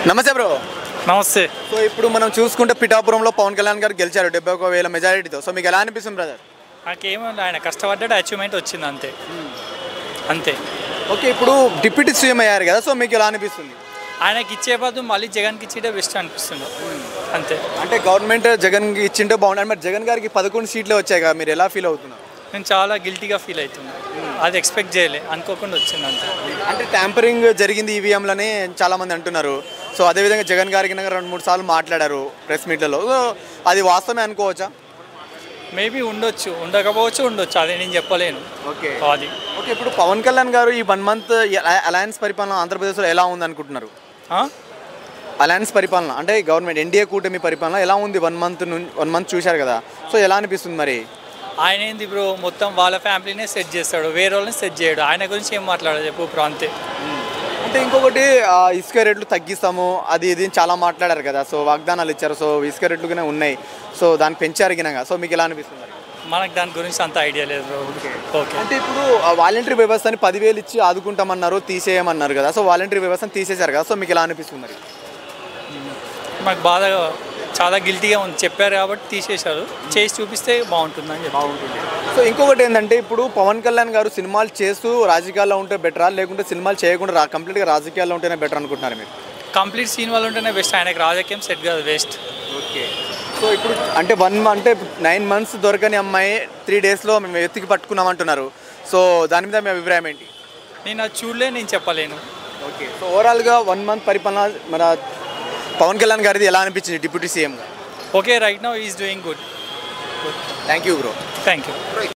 నమస్తే బ్రో. నమస్తే. సో ఇప్పుడు మనం చూసుకుంటే పిఠాపురంలో పవన్ కళ్యాణ్ గారు గెలిచారు 71,000 మెజారిటీతో. సో మీకు ఎలా అనిపిస్తుంది బ్రదర్? నాకేమన్నా ఆయన కష్టపడ్డాడు, అచీవ్మెంట్ వచ్చింది అంతే అంతే. ఓకే, ఇప్పుడు డిప్యూటీ సీఎం అయ్యారు కదా, సో మీకు ఎలా అనిపిస్తుంది? ఆయనకి ఇచ్చే బదులు మళ్ళీ జగన్కి ఇచ్చేటే బెస్ట్ అనిపిస్తుంది అంతే. అంటే గవర్నమెంట్ జగన్కి ఇచ్చింటే బాగుంటుంది. మరి జగన్ గారికి 11 సీట్లే వచ్చాయి కదా, మీరు ఎలా ఫీల్ అవుతున్నారు? నేను చాలా గిల్టీగా ఫీల్ అవుతున్నాను. అది ఎక్స్పెక్ట్ చేయలే, అనుకోకుండా వచ్చింది అంతే. అంటే ట్యాంపరింగ్ జరిగింది ఈవీఎంలని చాలామంది అంటున్నారు. సో అదేవిధంగా జగన్ గారికి 2-3 సార్లు మాట్లాడారు ప్రెస్ మీట్లలో. సో అది వాస్తవమే అనుకోవచ్చా? మేబీ ఉండొచ్చు, ఉండకపోవచ్చు, ఉండొచ్చు, అది నేను చెప్పలేను. ఓకే అది ఓకే. ఇప్పుడు పవన్ కళ్యాణ్ గారు ఈ 1 మంత్ అలయన్స్ పరిపాలన ఆంధ్రప్రదేశ్లో ఎలా ఉంది అనుకుంటున్నారు? అలయన్స్ పరిపాలన అంటే గవర్నమెంట్ ఎన్డీఏ కూటమి పరిపాలన ఎలా ఉంది? 1 మంత్ చూశారు కదా, సో ఎలా అనిపిస్తుంది మరి? ఆయన ఏంది బ్రో, మొత్తం వాళ్ళ ఫ్యామిలీనే సెట్ చేస్తాడు, వేరే వాళ్ళని సెట్ చేయడు. ఆయన గురించి ఏం మాట్లాడాలి చెప్పు బ్రో, అంతే. అంటే ఇంకొకటి ఇసుక రేట్లు తగ్గిస్తాము అది ఇది చాలా మాట్లాడారు కదా, సో వాగ్దానాలు ఇచ్చారు. సో ఇసుక రేట్లుగానే ఉన్నాయి, సో దాన్ని పెంచారు గినగా. సో మీకు ఎలా అనిపిస్తుంది? మనకు దాని గురించి అంత ఐడియా లేదు బ్రో. ఓకే. అంటే ఇప్పుడు వాలంటరీ వ్యవస్థని 10,000 ఇచ్చి ఆదుకుంటామన్నారు, తీసేయమన్నారు కదా, సో వాలంటరీ వ్యవస్థను తీసేశారు కదా, సో మీకు ఎలా అనిపిస్తుంది మరి? మాకు బాధ, చాలా గిల్టీగా ఉంది. చెప్పారు కాబట్టి తీసేశారు, చేసి చూపిస్తే బాగుంటుందని చెప్పి. బాగుంటుంది. సో ఇంకొకటి ఏంటంటే ఇప్పుడు పవన్ కళ్యాణ్ గారు సినిమాలు చేస్తూ రాజకీయాల్లో ఉంటే బెటరా, లేకుంటే సినిమాలు చేయకుండా కంప్లీట్గా రాజకీయాల్లో ఉంటేనే బెటర్ అనుకుంటున్నారు మీరు? కంప్లీట్ సినిమాలు ఉంటేనే బెస్ట్. ఆయనకు రాజకీయం సెట్ కాదు, వేస్ట్. ఓకే. సో ఇప్పుడు అంటే 9 months దొరకని అమ్మాయి 3 daysలో మేము ఎత్తికి పట్టుకున్నామంటున్నారు. సో దాని మీద మీ అభిప్రాయం ఏంటి? నేను అది చూడలే, నేను చెప్పలేను. ఓకే. సో ఓవరాల్గా 1 month పరిపాలన మన పవన్ కళ్యాణ్ గారిది ఎలా అనిపించింది డిప్యూటీ సీఎంగా? Okay, right now is doing good. Thank you bro. Thank you.